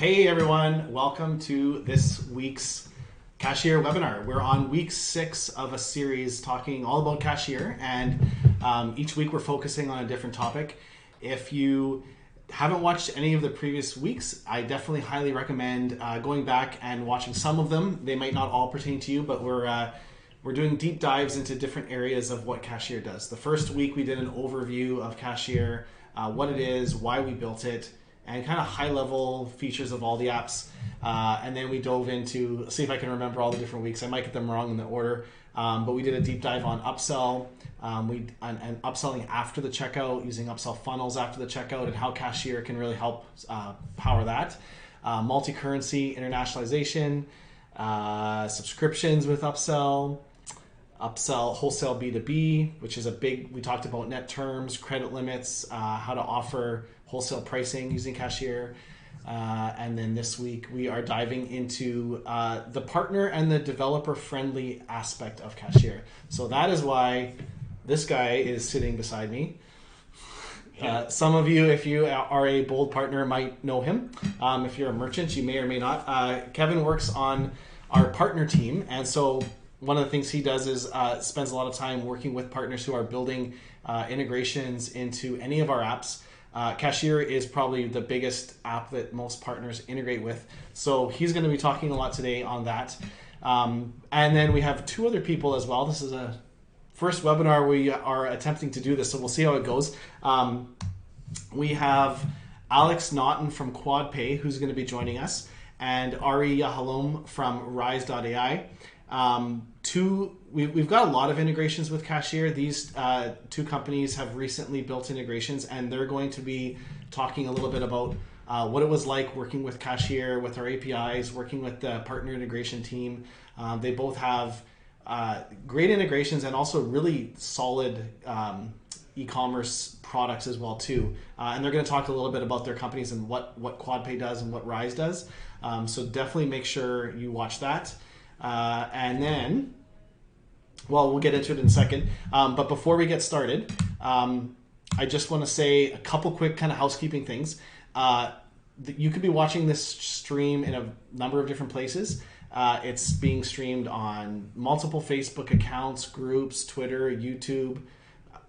Hey everyone, welcome to this week's Cashier webinar. We're on week 6 of a series talking all about Cashier, and each week we're focusing on a different topic. If you haven't watched any of the previous weeks, I definitely highly recommend going back and watching some of them. They might not all pertain to you, but we're doing deep dives into different areas of what Cashier does. The first week we did an overview of Cashier, what it is, why we built it, and kind of high-level features of all the apps. And then we dove into, see if I can remember all the different weeks. I might get them wrong in the order, but we did a deep dive on upsell, and upselling after the checkout, using upsell funnels after the checkout, and how Cashier can really help power that. Multi-currency internationalization, subscriptions with upsell, wholesale B2B, which is a big, we talked about net terms, credit limits, how to offer wholesale pricing using Cashier. And then this week we are diving into the partner and the developer friendly aspect of Cashier. So that is why this guy is sitting beside me. Some of you, if you are a Bold partner, might know him. If you're a merchant, you may or may not. Kevin works on our partner team, and so one of the things he does is spends a lot of time working with partners who are building integrations into any of our apps. Cashier is probably the biggest app that most partners integrate with. So he's going to be talking a lot today on that. And then we have 2 other people as well. This is a first webinar we are attempting to do this, so we'll see how it goes. We have Alex Naughton from QuadPay, who's going to be joining us, and Ari Yahalom from Rise-AI. We've got a lot of integrations with Cashier. These 2 companies have recently built integrations, and they're going to be talking a little bit about what it was like working with Cashier, with our APIs, working with the partner integration team. They both have great integrations and also really solid e-commerce products as well too. And they're going to talk a little bit about their companies and what QuadPay does and what Rise does. So definitely make sure you watch that. And then, well, we'll get into it in a second. But before we get started, I just want to say a couple quick kind of housekeeping things. You could be watching this stream in a number of different places. It's being streamed on multiple Facebook accounts, groups, Twitter, YouTube,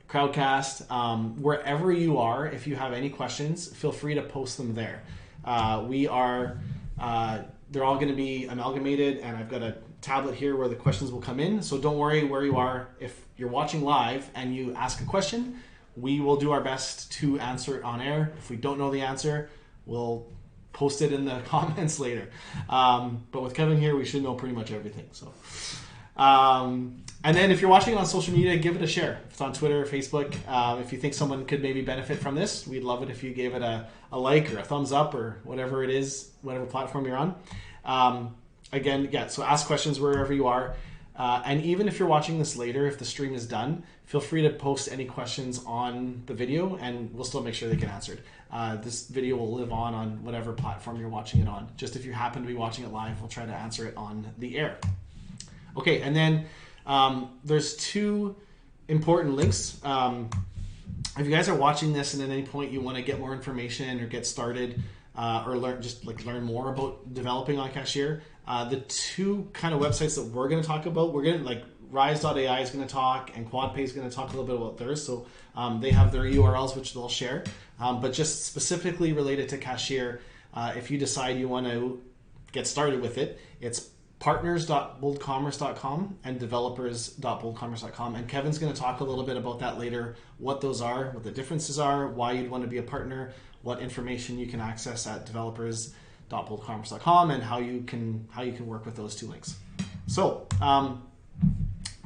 Crowdcast. Wherever you are, if you have any questions, feel free to post them there. They're all going to be amalgamated, and I've got a tablet here where the questions will come in. So don't worry where you are. If you're watching live and you ask a question, we will do our best to answer it on air. If we don't know the answer, we'll post it in the comments later. But with Kevin here, we should know pretty much everything. So, and then if you're watching on social media, give it a share. If it's on Twitter or Facebook, if you think someone could maybe benefit from this, we'd love it if you gave it a like or a thumbs up or whatever it is, whatever platform you're on. Again, yeah, so ask questions wherever you are. And even if you're watching this later, if the stream is done, feel free to post any questions on the video and we'll still make sure they get answered. This video will live on whatever platform you're watching it on. Just if you happen to be watching it live, we'll try to answer it on the air. Okay, and then there's 2 important links. If you guys are watching this and at any point you want to get more information or get started or learn more about developing on Cashier, the 2 kind of websites that we're going to talk about, we're going to Rise.ai is going to talk and QuadPay is going to talk a little bit about theirs. So they have their URLs which they'll share. But just specifically related to Cashier, if you decide you want to get started with it, it's partners.boldcommerce.com and developers.boldcommerce.com. And Kevin's going to talk a little bit about that later, what those are, what the differences are, why you'd want to be a partner, what information you can access at developers.boldcommerce.com, and how you can work with those 2 links. So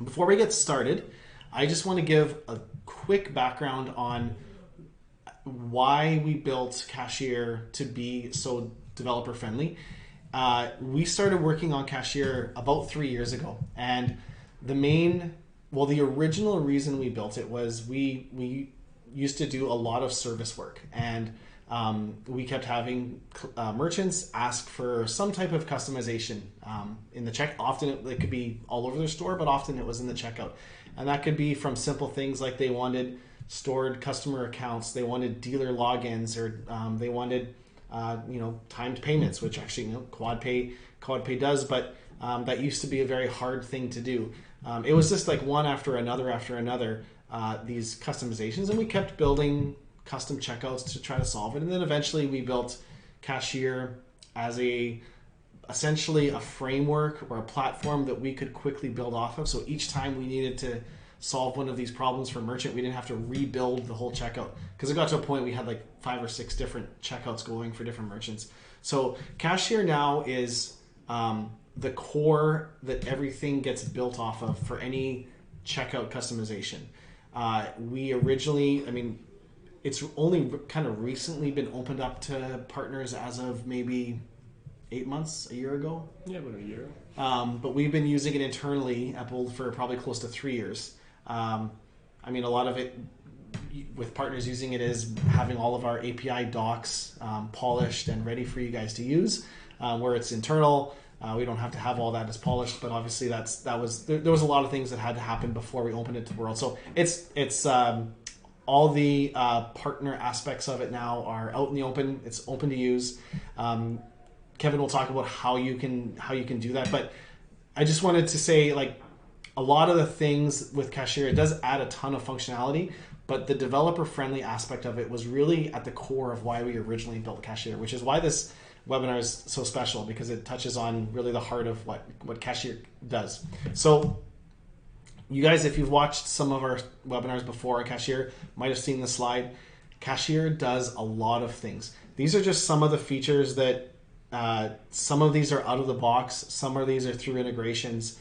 before we get started, I just want to give a quick background on why we built Cashier to be so developer friendly. We started working on Cashier about 3 years ago, and the original reason we built it was we used to do a lot of service work, and we kept having merchants ask for some type of customization in the check. Often it could be all over their store, but often it was in the checkout, and that could be from simple things like they wanted stored customer accounts, they wanted dealer logins, or they wanted timed payments, which actually QuadPay does, but that used to be a very hard thing to do. It was just like one after another, these customizations, and we kept building custom checkouts to try to solve it. And then eventually we built Cashier as essentially a framework or a platform that we could quickly build off of. So each time we needed to solve one of these problems for merchant, we didn't have to rebuild the whole checkout, because it got to a point we had like 5 or 6 different checkouts going for different merchants. So Cashier now is the core that everything gets built off of for any checkout customization. We originally, it's only kind of recently been opened up to partners as of maybe 8 months, a year ago. Yeah, about a year. But we've been using it internally at Bold for probably close to 3 years. A lot of it with partners using it is having all of our API docs polished and ready for you guys to use. Where it's internal, we don't have to have all that as polished, but obviously there was a lot of things that had to happen before we opened it to the world. So it's all the partner aspects of it now are out in the open. It's open to use. Kevin will talk about how you can do that, but I just wanted to say, like, a lot of the things with Cashier, it does add a ton of functionality, but the developer friendly aspect of it was really at the core of why we originally built Cashier, which is why this webinar is so special, because it touches on really the heart of what Cashier does. So you guys, if you've watched some of our webinars before, Cashier might have seen this slide. Cashier does a lot of things. These are just some of the features that some of these are out of the box, some of these are through integrations.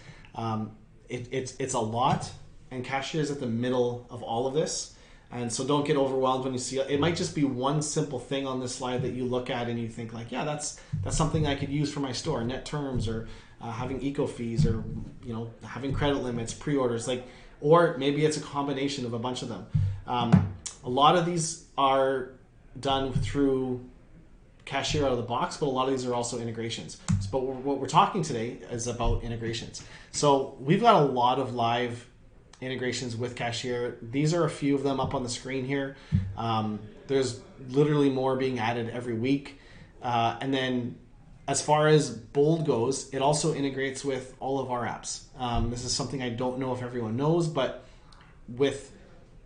It's a lot, and Cashier is at the middle of all of this. And so don't get overwhelmed when you see it. It might just be one simple thing on this slide that you look at and you think like, yeah, that's something I could use for my store, net terms, or having eco fees, or having credit limits, pre-orders, or maybe it's a combination of a bunch of them. A lot of these are done through Cashier out of the box, but a lot of these are also integrations. But what we're talking today is about integrations. So we've got a lot of live integrations with Cashier. These are a few of them up on the screen here. There's literally more being added every week. And then as far as Bold goes, it also integrates with all of our apps. This is something I don't know if everyone knows, but with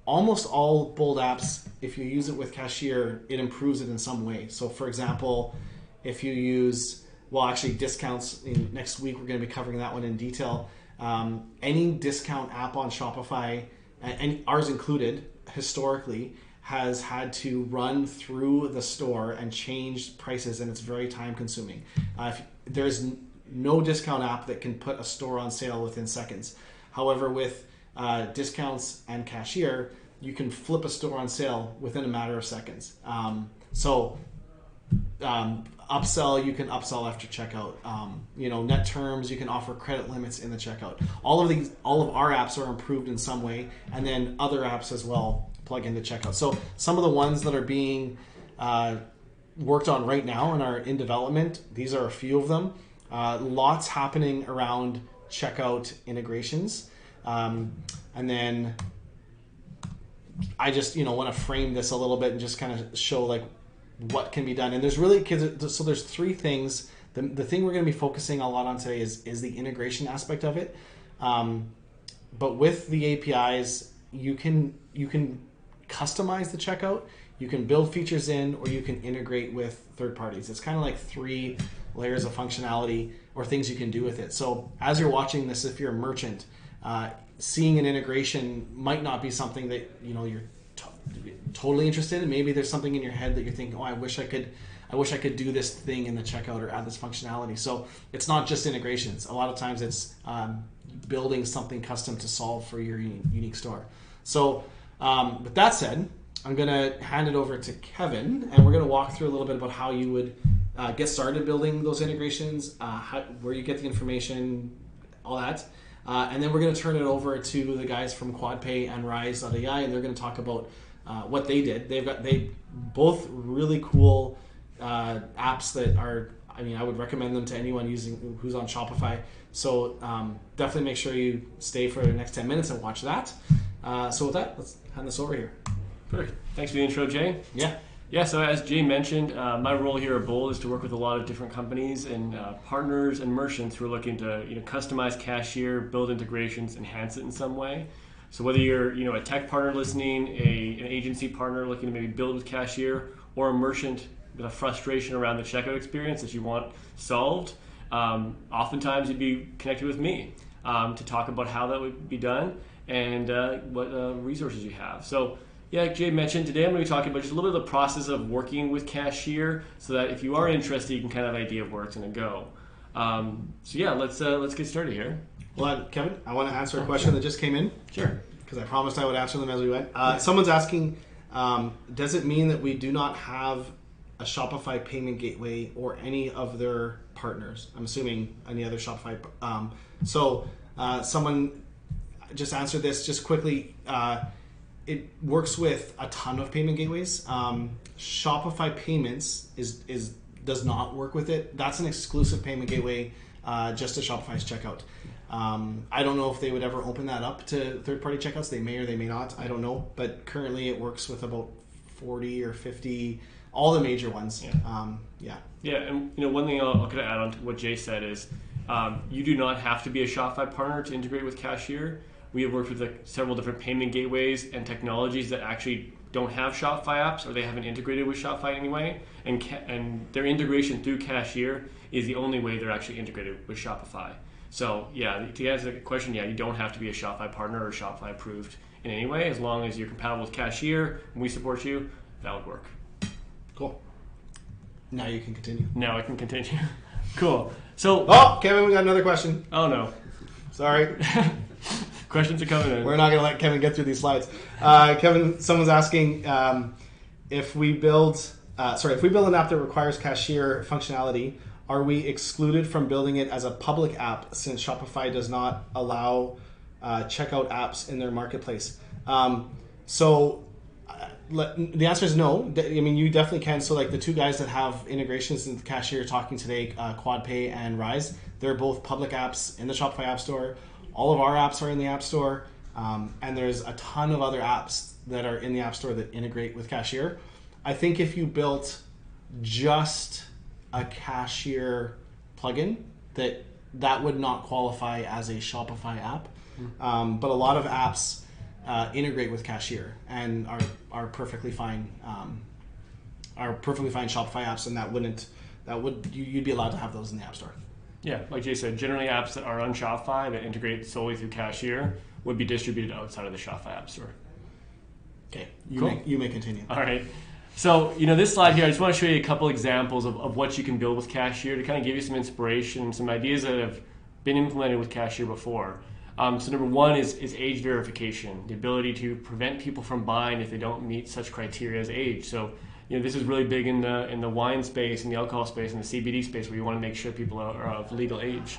almost all Bold apps, if you use it with Cashier, it improves it in some way. So for example, if you use, discounts, next week we're going to be covering that one in detail. Any discount app on Shopify, and ours included, historically, has had to run through the store and change prices, and it's very time consuming. There's no discount app that can put a store on sale within seconds. However, with discounts and Cashier, you can flip a store on sale within a matter of seconds. Upsell, you can upsell after checkout. Net terms, you can offer credit limits in the checkout. All of our apps are improved in some way, and then other apps as well plug into checkout. So some of the ones that are being worked on right now and are in development, these are a few of them. Lots happening around checkout integrations. And then I just want to frame this a little bit and just kind of show what can be done. And there's there's 3 things. The thing we're going to be focusing a lot on today is the integration aspect of it. But with the APIs, you can customize the checkout, you can build features in, or you can integrate with third parties. It's kind of like 3 layers of functionality or things you can do with it. So as you're watching this, if you're a merchant, seeing an integration might not be something that you're totally interested in. Maybe there's something in your head that you're thinking, I wish I could do this thing in the checkout or add this functionality. So it's not just integrations. A lot of times it's building something custom to solve for your unique store. So with that said, I'm going to hand it over to Kevin, and we're going to walk through a little bit about how you would get started building those integrations, where you get the information, all that. And then we're going to turn it over to the guys from QuadPay and Rise-AI, and they're going to talk about what they did. They both really cool apps that are, I would recommend them to anyone who's on Shopify. So definitely make sure you stay for the next 10 minutes and watch that. So with that, let's hand this over here. Perfect. Thanks for the intro, Jay. Yeah. Yeah, so as Jay mentioned, my role here at Bold is to work with a lot of different companies and partners and merchants who are looking to customize Cashier, build integrations, enhance it in some way. So whether you're a tech partner listening, an agency partner looking to maybe build with Cashier, or a merchant with a frustration around the checkout experience that you want solved, oftentimes you'd be connected with me to talk about how that would be done and what resources you have. So yeah, like Jay mentioned, today I'm going to be talking about just a little bit of the process of working with Cashier so that if you are interested, you can kind of have an idea of where it's going to go. So yeah, let's get started here. Well, Kevin, I want to answer a question that just came in. Sure. Because I promised I would answer them as we went. Someone's asking, does it mean that we do not have a Shopify payment gateway or any of their partners? I'm assuming any other Shopify. Someone just answered this just quickly. It works with a ton of payment gateways. Shopify Payments does not work with it. That's an exclusive payment gateway just to Shopify's checkout. I don't know if they would ever open that up to third-party checkouts. They may or they may not. I don't know. But currently it works with about 40 or 50, all the major ones. Yeah, and one thing I'll kind of add on to what Jay said is you do not have to be a Shopify partner to integrate with Cashier. We have worked with several different payment gateways and technologies that actually don't have Shopify apps or they haven't integrated with Shopify anyway. And their integration through Cashier is the only way they're actually integrated with Shopify. So yeah, to answer the question, yeah, you don't have to be a Shopify partner or Shopify approved in any way. As long as you're compatible with Cashier and we support you, that would work. Cool. Now you can continue. Now I can continue. Cool. So, Kevin, we got another question. Oh no. Sorry. Questions are coming in. We're not going to let Kevin get through these slides. Kevin, someone's asking if we build an app that requires Cashier functionality, are we excluded from building it as a public app since Shopify does not allow checkout apps in their marketplace? The answer is no. I mean, you definitely can. So like the two guys that have integrations into Cashier talking today, QuadPay and Rise, they're both public apps in the Shopify App Store. All of our apps are in the App Store, and there's a ton of other apps that are in the App Store that integrate with Cashier. I think if you built just a Cashier plugin, that would not qualify as a Shopify app. But a lot of apps integrate with Cashier and are perfectly fine. Shopify apps, and you'd be allowed to have those in the App Store. Yeah, like Jay said, generally apps that are on Shopify that integrate solely through Cashier would be distributed outside of the Shopify App Store. Okay, Cool. You may continue. All right. So, this slide here, I just want to show you a couple examples of what you can build with Cashier to kind of give you some inspiration, some ideas that have been implemented with Cashier before. So number one is age verification, the ability to prevent people from buying if they don't meet such criteria as age. So, this is really big in the wine space, in the alcohol space, in the CBD space, where you want to make sure people are of legal age.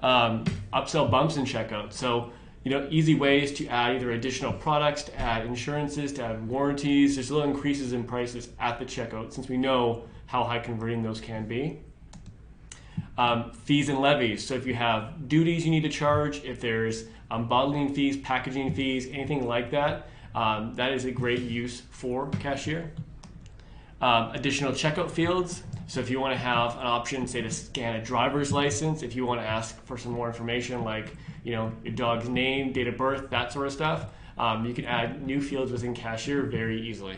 Upsell bumps in checkout. So, easy ways to add either additional products, to add insurances, to add warranties. There's little increases in prices at the checkout since we know how high converting those can be. Fees and levies. So if you have duties you need to charge, if there's bottling fees, packaging fees, anything like that, that is a great use for Cashier. Additional checkout fields. So if you want to have an option, say to scan a driver's license, if you want to ask for some more information like, your dog's name, date of birth, that sort of stuff, you can add new fields within Cashier very easily.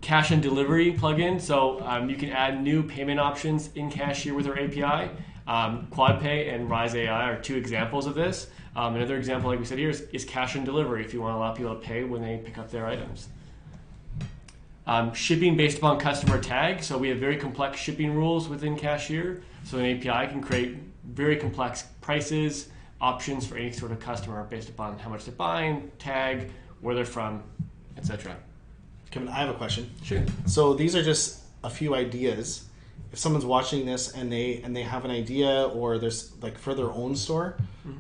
Cash and delivery plugin. So you can add new payment options in Cashier with our API. QuadPay and Rise-AI are two examples of this. Another example, like we said here, is cash and delivery if you want to allow people to pay when they pick up their items. Shipping based upon customer tag. So we have very complex shipping rules within Cashier. So an API can create very complex prices, options for any sort of customer based upon how much they're buying, tag, where they're from, etc. Kevin, I have a question. Sure. So these are just a few ideas. If someone's watching this and they have an idea or there's like for their own store,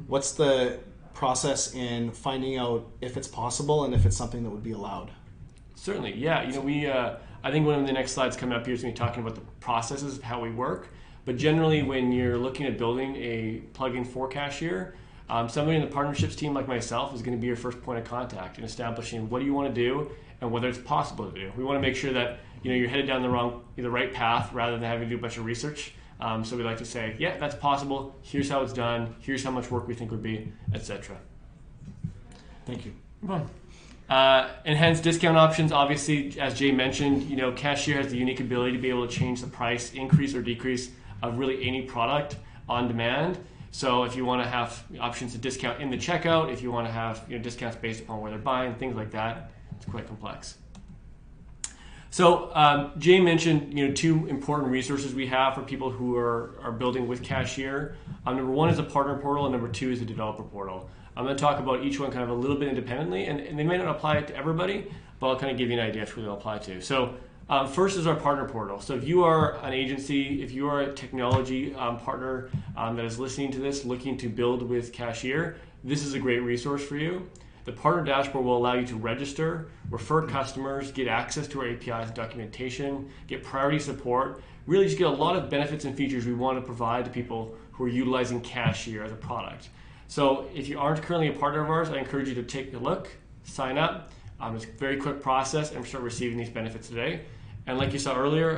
what's the process in finding out if it's possible and if it's something that would be allowed? Certainly, yeah. I think one of the next slides coming up here is going to be talking about the processes of how we work. But generally, when you're looking at building a plugin for Cashier, Somebody in the partnerships team like myself is going to be your first point of contact in establishing what do you want to do and whether it's possible to do. We want to make sure that you're headed down the right path rather than having to do a bunch of research. So we like to say, yeah, that's possible. Here's how it's done. Here's how much work we think would be, etc. Thank you. Enhanced discount options. Obviously, as Jay mentioned, Cashier has the unique ability to be able to change the price, increase or decrease of really any product on demand. So if you want to have options to discount in the checkout, if you want to have discounts based upon where they're buying, things like that, it's quite complex. So Jay mentioned two important resources we have for people who are building with Cashier. Number one is a partner portal, and number two is a developer portal. I'm going to talk about each one kind of a little bit independently, and they may not apply to everybody, but I'll kind of give you an idea of who they'll apply to. So first is our partner portal. So if you are an agency, if you are a technology partner that is listening to this, looking to build with Cashier, this is a great resource for you. The partner dashboard will allow you to register, refer customers, get access to our APIs and documentation, get priority support, really just get a lot of benefits and features we want to provide to people who are utilizing Cashier as a product. So if you aren't currently a partner of ours, I encourage you to take a look, sign up. It's a very quick process and start receiving these benefits today. And like you saw earlier,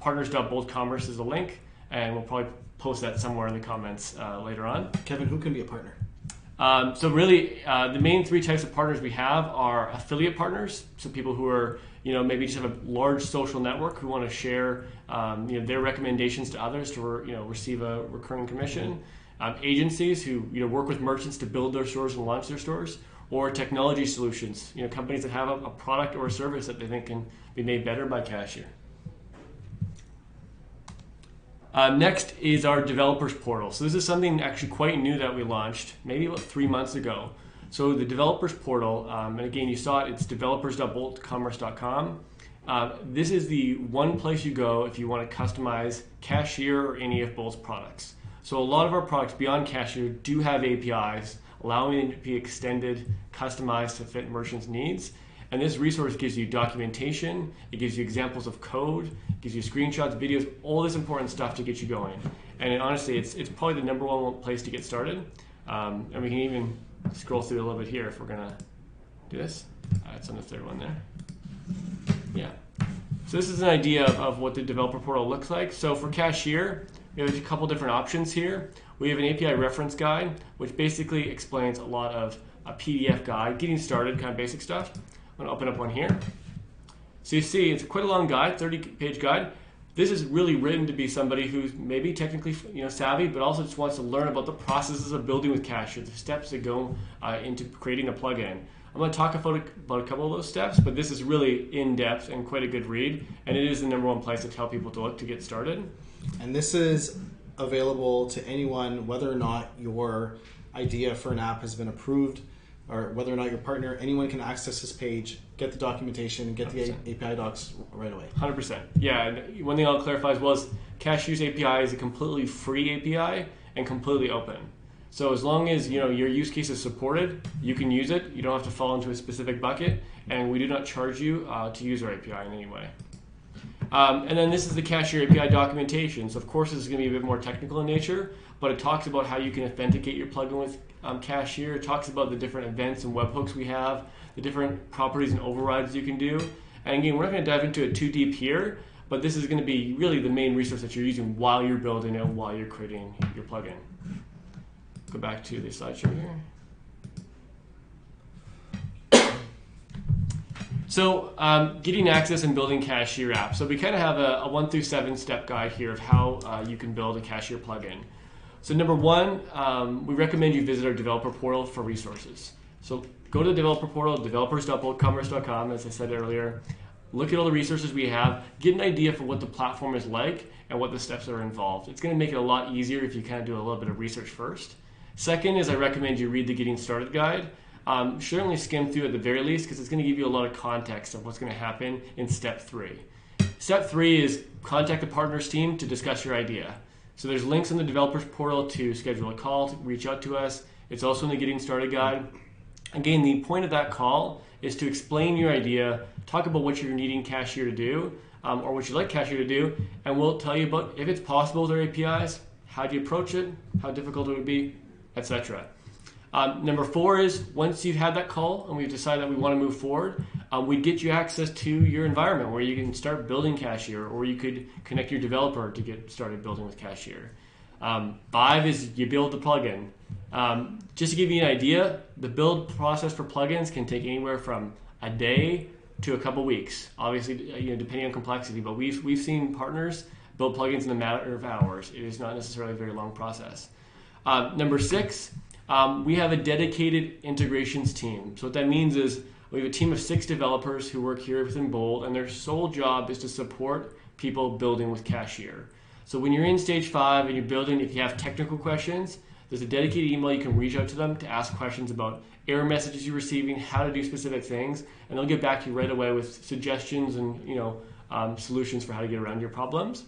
partners.boldcommerce is a link, and we'll probably post that somewhere in the comments later on. Kevin, who can be a partner? So really, the main three types of partners we have are affiliate partners. So people who are, maybe just have a large social network who want to share, their recommendations to others to, receive a recurring commission. Agencies who, work with merchants to build their stores and launch their stores, or technology solutions, companies that have a product or a service that they think can be made better by Cashier. Next is our developers portal. So this is something actually quite new that we launched maybe about 3 months ago. So the developers portal, and again, you saw it, it's developers.boldcommerce.com. This is the one place you go if you want to customize Cashier or any of Bold's products. So a lot of our products beyond Cashier do have APIs, allowing them to be extended, customized to fit merchants' needs. And this resource gives you documentation, it gives you examples of code, it gives you screenshots, videos, all this important stuff to get you going. And honestly, it's probably the number one place to get started. And we can even scroll through a little bit here if we're gonna do this. It's on the third one there. Yeah. So this is an idea of what the developer portal looks like. So for Cashier, we have a couple different options here. We have an API reference guide, which basically explains a lot of a PDF guide, getting started, kind of basic stuff. I'm going to open up one here. So you see, it's quite a long guide, 30-page guide. This is really written to be somebody who's maybe technically savvy, but also just wants to learn about the processes of building with Cashier, the steps that go into creating a plugin. I'm going to talk about a couple of those steps, but this is really in-depth and quite a good read, and it is the number one place to tell people to look to get started. And this is available to anyone, whether or not your idea for an app has been approved, or whether or not your partner, anyone can access this page, get the documentation, and get 100%. The API docs right away. 100%. Yeah, and one thing I'll clarify as well is Cashier's API is a completely free API and completely open. So as long as your use case is supported, you can use it. You don't have to fall into a specific bucket, and we do not charge you to use our API in any way. And then this is the Cashier API documentation. So of course this is going to be a bit more technical in nature, but it talks about how you can authenticate your plugin with Cashier. It talks about the different events and webhooks we have, the different properties and overrides you can do. And again, we're not going to dive into it too deep here, but this is going to be really the main resource that you're using while you're building it, while you're creating your plugin. Go back to the slideshow here. So getting access and building Cashier apps. So we kind of have a 1 through 7 step guide here of how you can build a Cashier plugin. So number one, we recommend you visit our developer portal for resources. So go to the developer portal, developers.boldcommerce.com, as I said earlier. Look at all the resources we have. Get an idea for what the platform is like and what the steps are involved. It's going to make it a lot easier if you kind of do a little bit of research first. Second is I recommend you read the Getting Started guide. Certainly skim through at the very least because it's going to give you a lot of context of what's going to happen in step 3. Step 3 is contact the partners team to discuss your idea. So there's links in the developers portal to schedule a call, to reach out to us. It's also in the Getting Started guide. Again, the point of that call is to explain your idea, talk about what you're needing Cashier to do, or what you'd like Cashier to do, and we'll tell you about if it's possible with our APIs, how do you approach it, how difficult it would be, etc. Number 4 is once you've had that call and we've decided that we want to move forward, we get you access to your environment where you can start building Cashier, or you could connect your developer to get started building with Cashier. 5 is you build the plugin. Just to give you an idea, the build process for plugins can take anywhere from a day to a couple weeks. Obviously, depending on complexity, but we've seen partners build plugins in a matter of hours. It is not necessarily a very long process. Number 6, we have a dedicated integrations team. So what that means is we have a team of 6 developers who work here within Bold, and their sole job is to support people building with Cashier. So when you're in stage 5 and you're building, if you have technical questions, there's a dedicated email you can reach out to them to ask questions about error messages you're receiving, how to do specific things, and they'll get back to you right away with suggestions and solutions for how to get around your problems.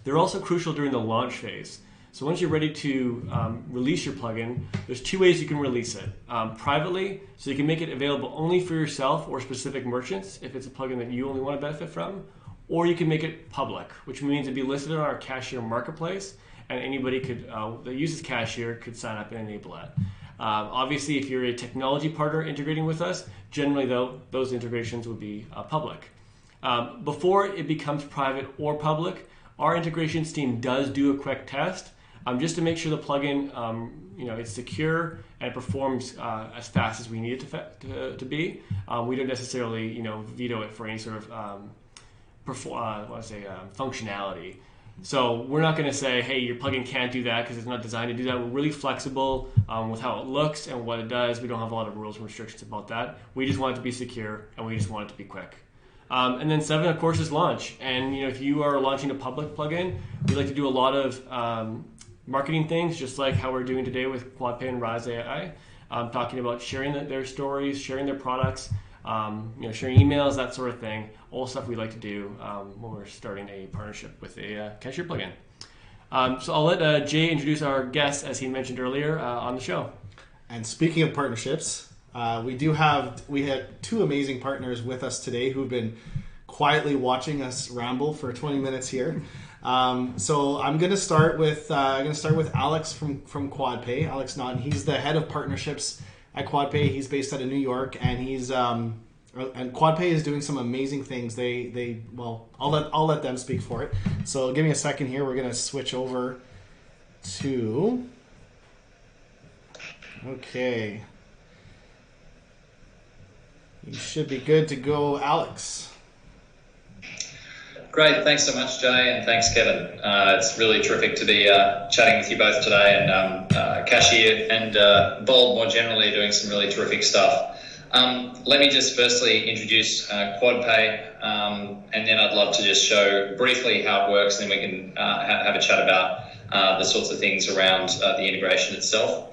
They're also crucial during the launch phase. So once you're ready to release your plugin, there's 2 ways you can release it. Privately, so you can make it available only for yourself or specific merchants if it's a plugin that you only want to benefit from, or you can make it public, which means it'd be listed on our Cashier marketplace, and anybody that uses Cashier could sign up and enable it. Obviously, if you're a technology partner integrating with us, generally though, those integrations would be public. Before it becomes private or public, our integrations team does do a quick test just to make sure the plugin it's secure and it performs as fast as we need it to be. We don't necessarily veto it for any sort of functionality. So we're not going to say, hey, your plugin can't do that because it's not designed to do that. We're really flexible with how it looks and what it does. We don't have a lot of rules and restrictions about that. We just want it to be secure, and we just want it to be quick. And then 7, of course, is launch. And if you are launching a public plugin, we like to do a lot of marketing things, just like how we're doing today with QuadPay and Rise-AI, talking about sharing their stories, sharing their products, sharing emails, that sort of thing. All stuff we like to do when we're starting a partnership with a Cashier plugin. So I'll let Jay introduce our guest, as he mentioned earlier, on the show. And speaking of partnerships, we had 2 amazing partners with us today who've been quietly watching us ramble for 20 minutes here. So I'm going to start with Alex from QuadPay. Alex Naughton. He's the head of partnerships at QuadPay. He's based out of New York, and he's and QuadPay is doing some amazing things. I'll let them speak for it. So give me a second here. We're going to switch over to. Okay. You should be good to go, Alex. Great, thanks so much, Jay, and thanks, Kevin. It's really terrific to be chatting with you both today, and Cashier and Bold more generally doing some really terrific stuff. Let me just firstly introduce QuadPay, and then I'd love to just show briefly how it works, and then we can have a chat about the sorts of things around the integration itself.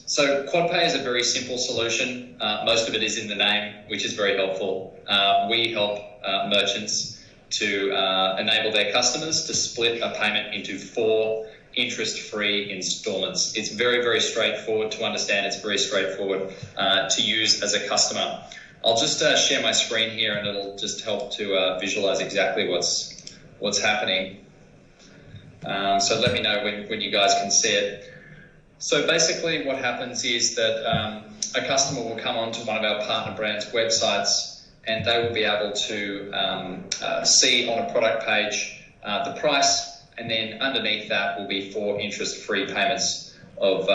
So QuadPay is a very simple solution. Most of it is in the name, which is very helpful. We help merchants to enable their customers to split a payment into 4 interest-free installments. It's very, very straightforward to understand. It's very straightforward to use as a customer. I'll just share my screen here, and it'll just help to visualize exactly what's happening. So let me know when you guys can see it. So basically what happens is that a customer will come onto one of our partner brands' websites, and they will be able to see on a product page the price, and then underneath that will be 4 interest-free payments of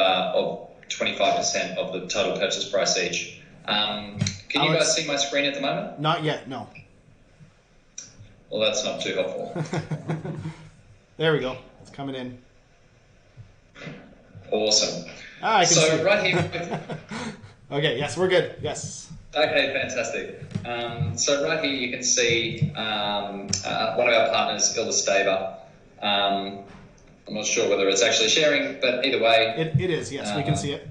25% of the total purchase price each. Can you guys see my screen at the moment? Not yet, no. Well, that's not too helpful. There we go. It's coming in. Awesome. I can see. Right here. Okay, yes, we're good. Yes. Okay, fantastic. So right here you can see one of our partners, Illustava. I'm not sure whether it's actually sharing, but either way. It is, yes, we can see it.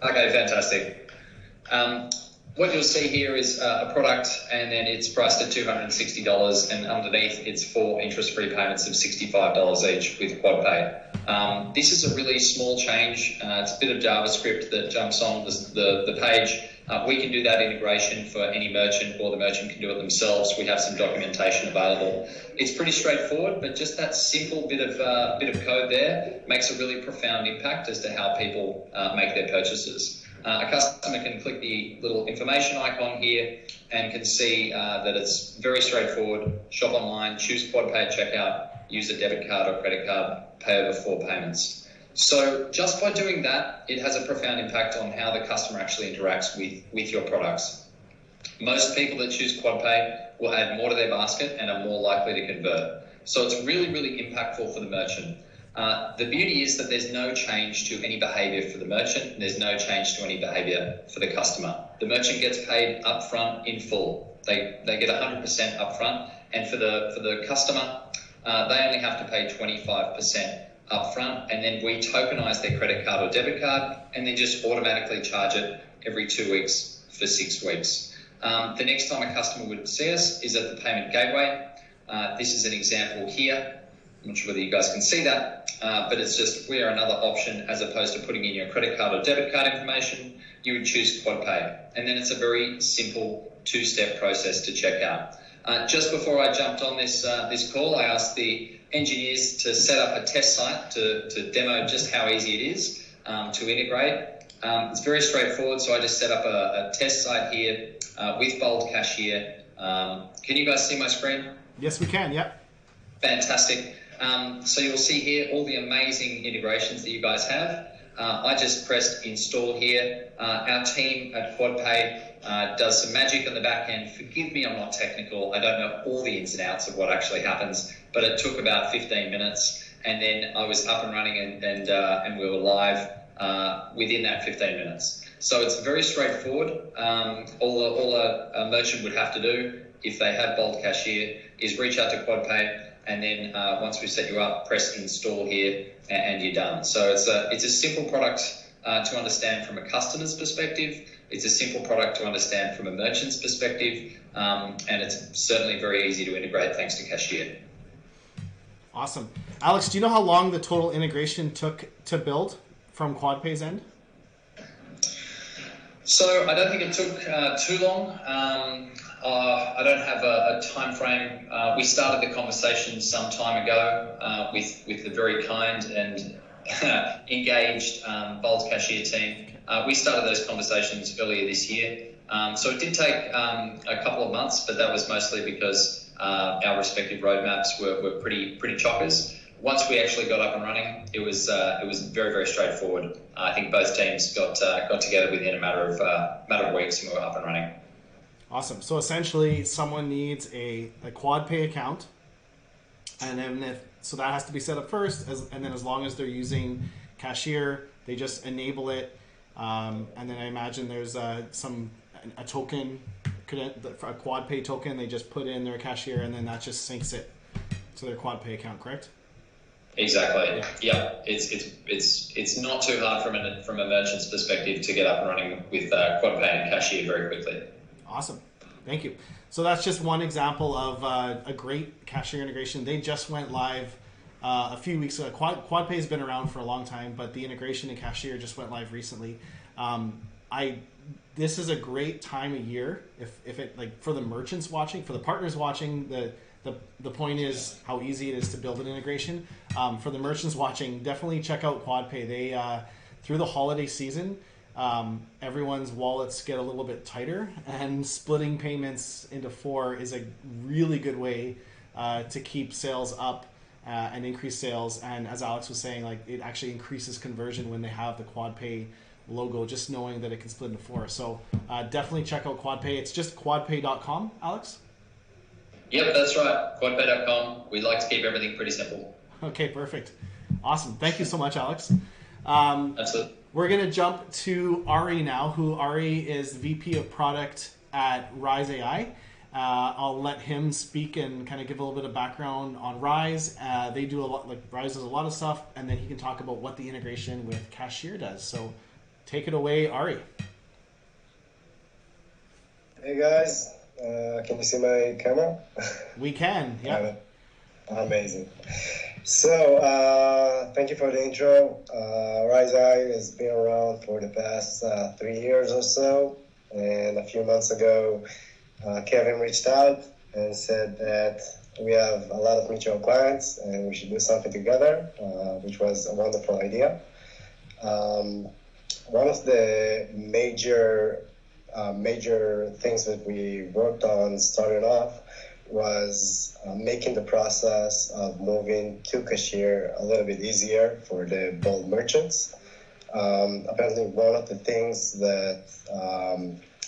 Okay, fantastic. What you'll see here is a product, and then it's priced at $260, and underneath it's 4 interest-free payments of $65 each with QuadPay. This is a really small change. It's a bit of JavaScript that jumps on the page. We can do that integration for any merchant, or the merchant can do it themselves. We have some documentation available. It's pretty straightforward, but just that simple bit of code there makes a really profound impact as to how people make their purchases. A customer can click the little information icon here and can see that it's very straightforward. Shop online, choose QuadPay at checkout, use a debit card or credit card, pay over 4 payments. So just by doing that, it has a profound impact on how the customer actually interacts with your products. Most people that choose QuadPay will add more to their basket and are more likely to convert. So it's really, really impactful for the merchant. The beauty is that there's no change to any behavior for the merchant. There's no change to any behavior for the customer. The merchant gets paid upfront in full. They get 100% upfront, and for the customer, they only have to pay 25% upfront, and then we tokenize their credit card or debit card, and then just automatically charge it every 2 weeks for 6 weeks. The next time a customer would see us is at the payment gateway. This is an example here. I'm not sure whether you guys can see that, but it's just we're another option as opposed to putting in your credit card or debit card information. You would choose QuadPay, and then it's a very simple 2-step process to check out. Just before I jumped on this call, I asked the engineers to set up a test site to demo just how easy it is to integrate. It's very straightforward, so I just set up a test site here with Bold Cashier. Can you guys see my screen? Yes, we can. Yep. Fantastic. So you'll see here all the amazing integrations that you guys have. I just pressed install here. Our team at QuadPay does some magic on the back end. Forgive me, I'm not technical. I don't know all the ins and outs of what actually happens, but it took about 15 minutes, and then I was up and running, and we were live within that 15 minutes. So it's very straightforward. All a merchant would have to do if they have Bold Cashier is reach out to QuadPay, and then once we set you up, press install here, and you're done. So it's a simple product to understand from a customer's perspective. It's a simple product to understand from a merchant's perspective, and it's certainly very easy to integrate thanks to Cashier. Awesome. Alex, do you know how long the total integration took to build from QuadPay's end? So I don't think it took too long. I don't have a time frame. We started the conversation some time ago with the very kind and engaged Bold Cashier team. We started those conversations earlier this year. So it did take a couple of months, but that was mostly because our respective roadmaps were pretty chockers. Once we actually got up and running, it was very, very straightforward. I think both teams got together within a matter of weeks, and we were up and running. Awesome. So essentially, someone needs a QuadPay account, and then so that has to be set up first, and then as long as they're using Cashier, they just enable it, and then I imagine there's a token, a QuadPay token. They just put in their Cashier, and then that just syncs it to their QuadPay account. Correct? Exactly. Yeah. It's not too hard from a merchant's perspective to get up and running with QuadPay and Cashier very quickly. Awesome. Thank you. So that's just one example of a great Cashier integration. They just went live a few weeks ago. QuadPay has been around for a long time, but the integration in Cashier just went live recently. This is a great time of year if it, like, for the merchants watching, for the partners watching. The point is how easy it is to build an integration. For the merchants watching, definitely check out QuadPay. They through the holiday season, everyone's wallets get a little bit tighter, and splitting payments into 4 is a really good way to keep sales up and increase sales. And as Alex was saying, like, it actually increases conversion when they have the QuadPay logo, just knowing that it can split into 4. So definitely check out QuadPay. It's just quadpay.com, Alex? Yep, that's right. Quadpay.com. We like to keep everything pretty simple. Okay, perfect. Awesome. Thank you so much, Alex. Absolutely. We're going to jump to Ari now, Ari is VP of Product at Rise-AI. I'll let him speak and kind of give a little bit of background on Rise. They do a lot, like Rise does a lot of stuff, and then he can talk about what the integration with Cashier does. So take it away, Ari. Hey guys, can you see my camera? We can, yeah. Amazing. So thank you for the intro. Rise-AI has been around for the past 3 years or so. And a few months ago, Kevin reached out and said that we have a lot of mutual clients and we should do something together, which was a wonderful idea. One of the major things that we worked on starting off was making the process of moving to Cashier a little bit easier for the Bold merchants. Apparently, one of the things that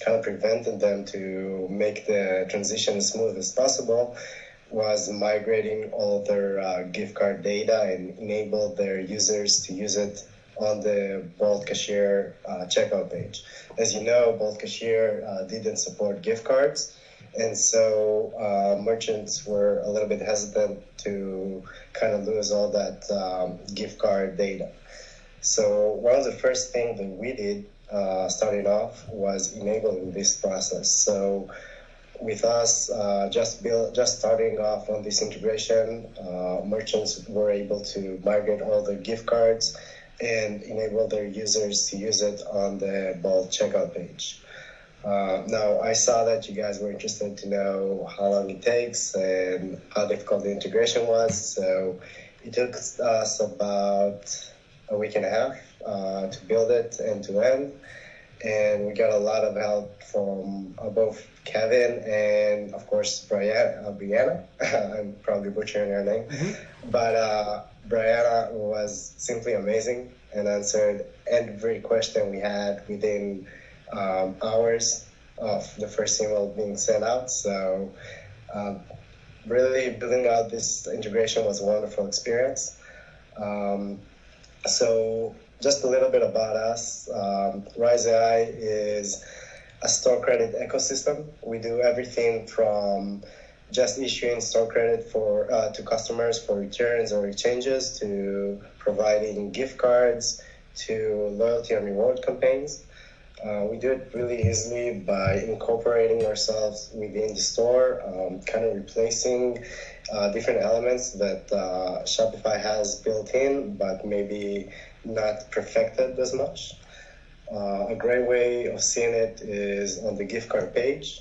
kind of prevented them to make the transition as smooth as possible was migrating all their gift card data and enable their users to use it on the Bold Cashier checkout page. As you know, Bold Cashier didn't support gift cards, and so merchants were a little bit hesitant to kind of lose all that gift card data. So one of the first things that we did starting off was enabling this process. So with us just starting off on this integration, merchants were able to migrate all their gift cards and enable their users to use it on the Bold checkout page. Now, I saw that you guys were interested to know how long it takes and how difficult the integration was. So it took us about a week and a half to build it end to end. And we got a lot of help from both Kevin and, of course, Brianna. I'm probably butchering her name. Mm-hmm. But Brianna was simply amazing and answered every question we had within hours of the first email being sent out. So really building out this integration was a wonderful experience. So just a little bit about us. Rise-AI is a store credit ecosystem. We do everything from just issuing store credit for to customers for returns or exchanges, to providing gift cards, to loyalty and reward campaigns. We do it really easily by incorporating ourselves within the store, kind of replacing different elements that Shopify has built in, but maybe not perfected as much. A great way of seeing it is on the gift card page.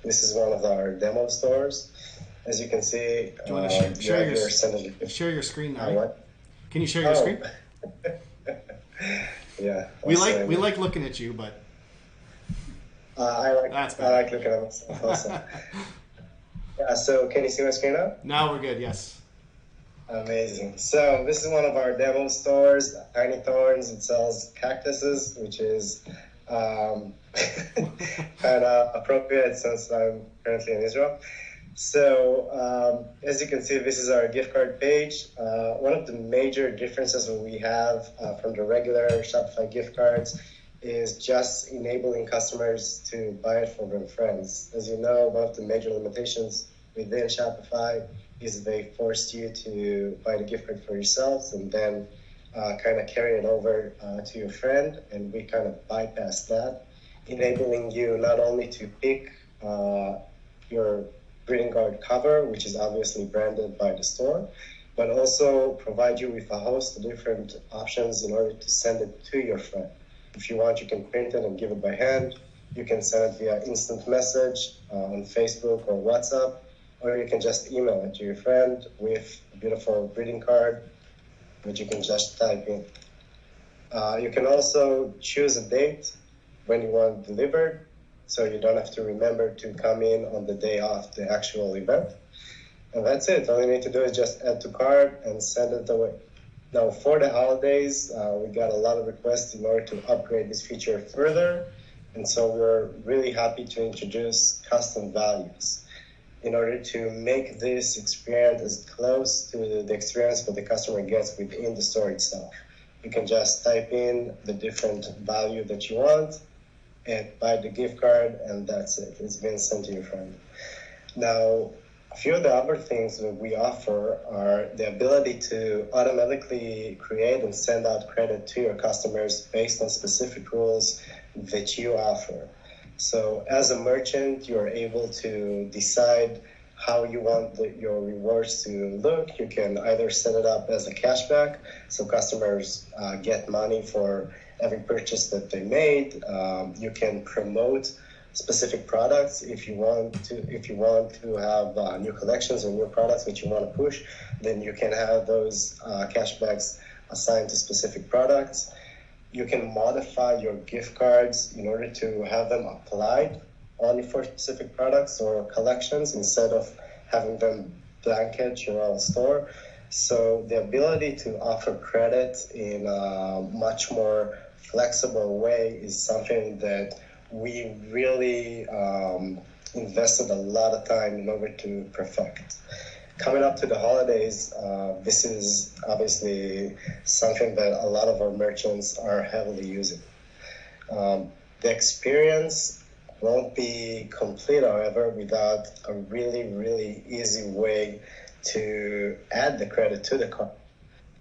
This is one of our demo stores. As you can see, do you want to share your screen now? What? Can you share your screen? Yeah. We like looking at you, but I like looking at myself also. Yeah. So can you see my screen now? Now we're good. Yes. Amazing. So this is one of our demo stores, Tiny Thorns. It sells cactuses, which is kind of appropriate since I'm currently in Israel. So as you can see, this is our gift card page. One of the major differences that we have from the regular Shopify gift cards is just enabling customers to buy it for their friends. As you know, one of the major limitations within Shopify is they forced you to buy the gift card for yourselves and then kind of carry it over to your friend, and we kind of bypass that, enabling you not only to pick your greeting card cover, which is obviously branded by the store, but also provide you with a host of different options in order to send it to your friend. If you want, you can print it and give it by hand. You can send it via instant message on Facebook or WhatsApp, or you can just email it to your friend with a beautiful greeting card, which you can just type in. You can also choose a date when you want it delivered, so you don't have to remember to come in on the day of the actual event. And that's it. All you need to do is just add to cart and send it away. Now, for the holidays, we got a lot of requests in order to upgrade this feature further. And so we're really happy to introduce custom values in order to make this experience as close to the experience that the customer gets within the store itself. You can just type in the different value that you want and buy the gift card, and that's it. It's been sent to your friend. Now, a few of the other things that we offer are the ability to automatically create and send out credit to your customers based on specific rules that you offer. So as a merchant, you're able to decide how you want your rewards to look. You can either set it up as a cashback, so customers get money for every purchase that they made. You can promote specific products if you want to have new collections or new products that you want to push. Then you can have those cashbacks assigned to specific products. You can modify your gift cards in order to have them applied only for specific products or collections instead of having them blanket your own store. So the ability to offer credit in a much more flexible way is something that we really invested a lot of time in order to perfect. Coming up to the holidays, this is obviously something that a lot of our merchants are heavily using. The experience won't be complete, however, without a really, really easy way to add the credit to the cart.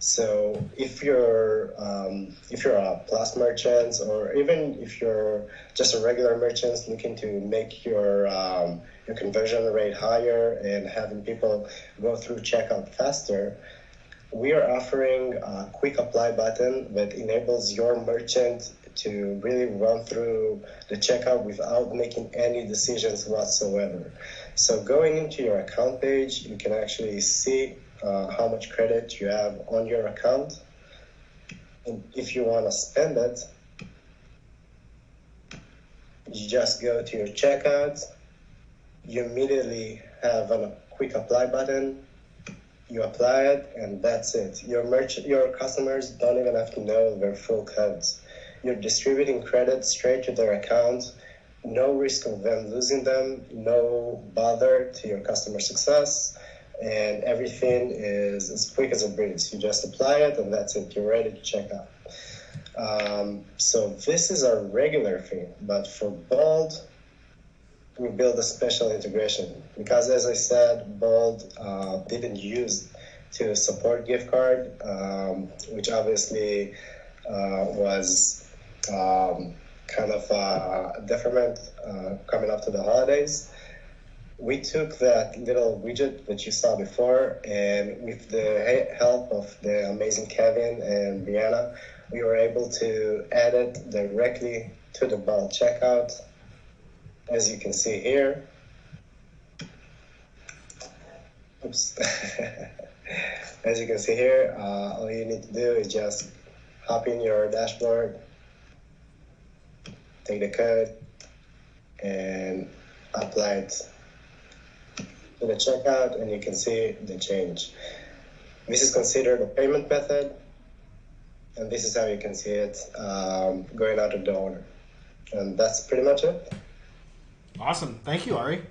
So if you're a plus merchant, or even if you're just a regular merchant looking to make your conversion rate higher and having people go through checkout faster, we are offering a quick apply button that enables your merchant to really run through the checkout without making any decisions whatsoever. So going into your account page, you can actually see how much credit you have on your account. And if you want to spend it, you just go to your checkout, you immediately have a quick apply button, you apply it, and that's it. Your customers don't even have to know their full codes. You're distributing credit straight to their account, no risk of them losing them, no bother to your customer success, and everything is as quick as a breeze. You just apply it, and that's it. You're ready to check out. So this is our regular fee, but for Bold, we build a special integration because, as I said, Bold didn't use to support gift card, which obviously was kind of a deferment coming up to the holidays. We took that little widget that you saw before, and with the help of the amazing Kevin and Brianna, we were able to add it directly to the Bold checkout. As you can see here, oops. As you can see here, all you need to do is just hop in your dashboard, take the code, and apply it to the checkout, and you can see the change. This is considered a payment method, and this is how you can see it going out of the order. And that's pretty much it. Awesome. Thank you, Ari.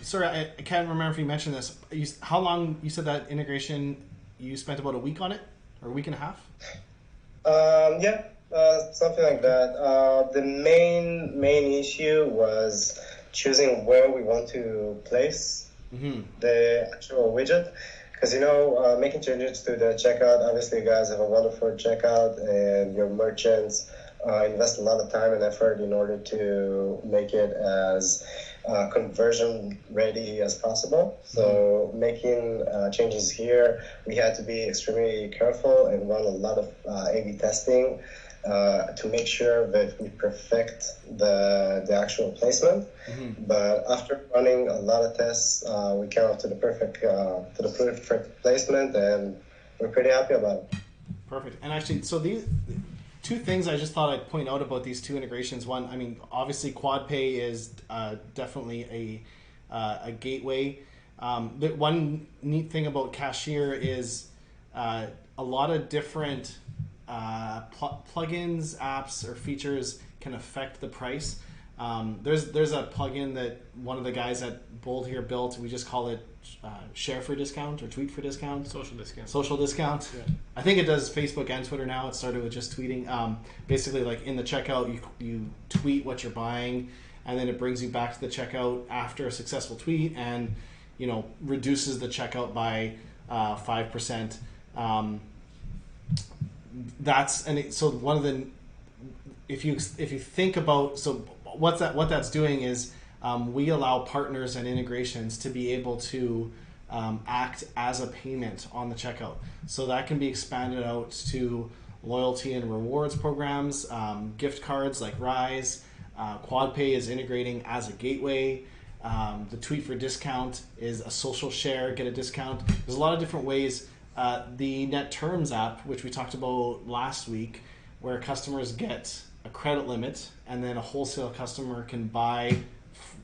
Sorry, I can't remember if you mentioned this. How long, you said that integration, you spent about a week on it, or a week and a half? Yeah, something like that. The main issue was choosing where we want to place the actual widget. Because, making changes to the checkout, obviously you guys have a wonderful checkout, and your merchants invest a lot of time and effort in order to make it as conversion ready as possible. So making changes here, we had to be extremely careful and run a lot of A/B testing to make sure that we perfect the actual placement. But after running a lot of tests, we came up to the perfect placement, and we're pretty happy about it. Perfect. And actually, so these two things I just thought I'd point out about these two integrations. One, I mean, obviously QuadPay is definitely a gateway. The one neat thing about Cashier is a lot of different plugins, apps, or features can affect the price. There's a plugin that one of the guys at Bold here built. We just call it share for discount or tweet for discount. Social discount. Yeah. I think it does Facebook and Twitter now. It started with just tweeting. Basically, like in the checkout, you tweet what you're buying, and then it brings you back to the checkout after a successful tweet, and reduces the checkout by 5%. So one of the, if you think about, so what that's doing is we allow partners and integrations to be able to act as a payment on the checkout. So that can be expanded out to loyalty and rewards programs, gift cards like Rise. QuadPay is integrating as a gateway. The tweet for discount is a social share, get a discount. There's a lot of different ways. The Net Terms app, which we talked about last week, where customers get a credit limit and then a wholesale customer can buy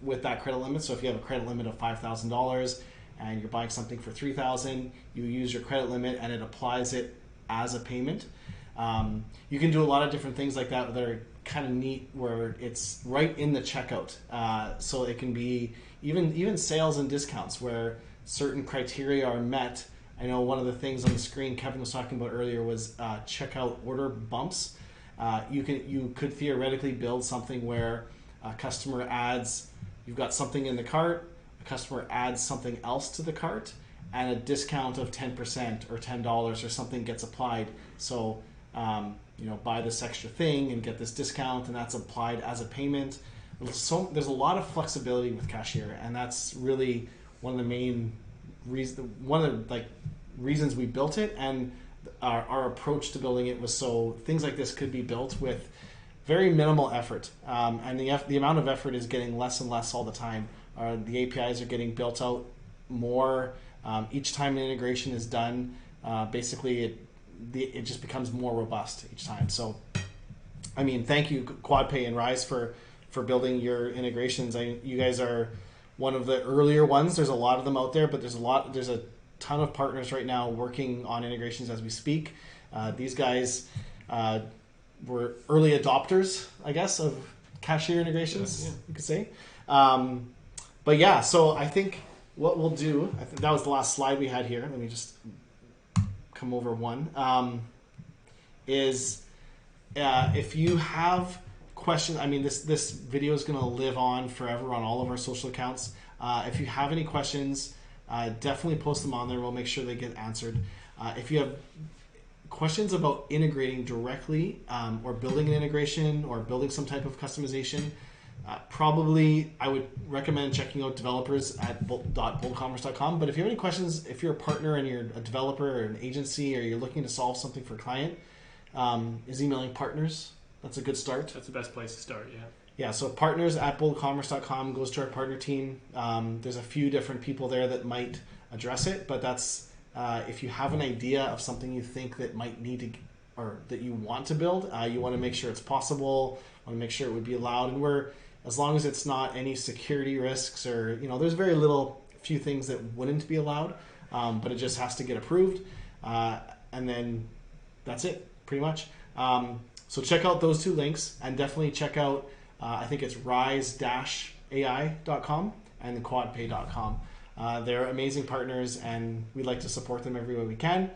with that credit limit. So if you have a credit limit of $5,000 and you're buying something for $3,000, you use your credit limit and it applies it as a payment. You can do a lot of different things like that are kind of neat, where it's right in the checkout. So it can be even sales and discounts where certain criteria are met. I know one of the things on the screen Kevin was talking about earlier was checkout order bumps. You could theoretically build something where a customer adds, you've got something in the cart, a customer adds something else to the cart, and a discount of 10% or $10 or something gets applied. So buy this extra thing and get this discount, and that's applied as a payment. So there's a lot of flexibility with Cashier, and that's really one of the main reasons we built it. And our approach to building it was so things like this could be built with very minimal effort, and the amount of effort is getting less and less all the time. The APIs are getting built out more. Each time an integration is done, basically it just becomes more robust each time. So, I mean, thank you QuadPay and Rise for building your integrations. You guys are one of the earlier ones. There's a lot of them out there, but there's a ton of partners right now working on integrations as we speak. These guys were early adopters, I guess, of Cashier integrations, you could say. But yeah, so I think what we'll do, I think that was the last slide we had here. Let me just come over one. If you have questions, I mean, this video is going to live on forever on all of our social accounts. If you have any questions, definitely post them on there. We'll make sure they get answered. If you have questions about integrating directly or building an integration or building some type of customization, probably I would recommend checking out developers at boldcommerce.com. But if you have any questions, if you're a partner and you're a developer or an agency, or you're looking to solve something for a client, is emailing partners. That's a good start. That's the best place to start, yeah. Yeah, so partners at boldcommerce.com goes to our partner team. There's a few different people there that might address it, but that's if you have an idea of something you think that might need to, or that you want to build, you want to make sure it's possible, want to make sure it would be allowed, and as long as it's not any security risks or, there's very few things that wouldn't be allowed, but it just has to get approved, and then that's it, pretty much. So check out those two links, and definitely check out, I think it's Rise-AI.com and QuadPay.com. They're amazing partners, and we like to support them every way we can.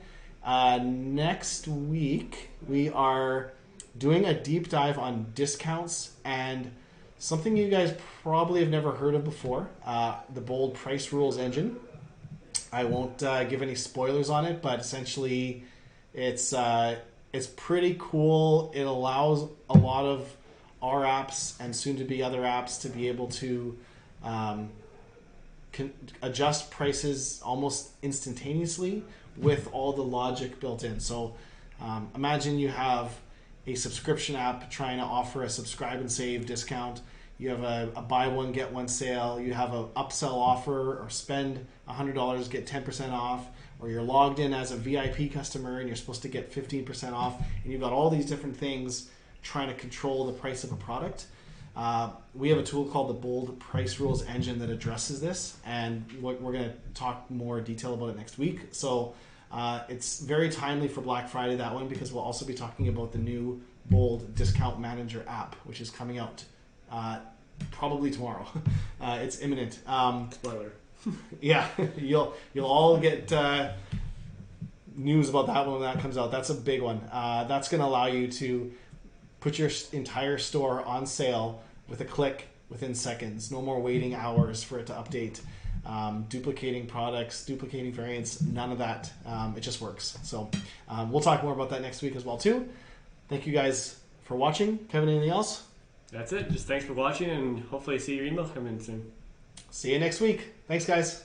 Next week, we are doing a deep dive on discounts and something you guys probably have never heard of before, the Bold Price Rules engine. I won't give any spoilers on it, but essentially it's pretty cool. It allows a lot of our apps and soon to be other apps to be able to adjust prices almost instantaneously with all the logic built in. So imagine you have a subscription app trying to offer a subscribe and save discount. You have a buy one get one sale. You have an upsell offer, or spend $100 get 10% off, or you're logged in as a VIP customer and you're supposed to get 15% off, and you've got all these different things trying to control the price of a product. We have a tool called the Bold Price Rules engine that addresses this, and we're going to talk more detail about it next week. So it's very timely for Black Friday, that one, because we'll also be talking about the new Bold Discount Manager app, which is coming out probably tomorrow. It's imminent. Spoiler. Yeah, you'll all get news about that one when that comes out. That's a big one. That's going to allow you to put your entire store on sale with a click within seconds. No more waiting hours for it to update. Duplicating products, duplicating variants, none of that. It just works. So we'll talk more about that next week as well too. Thank you guys for watching. Kevin, anything else? That's it. Just thanks for watching, and hopefully see your email come in soon. See you next week. Thanks, guys.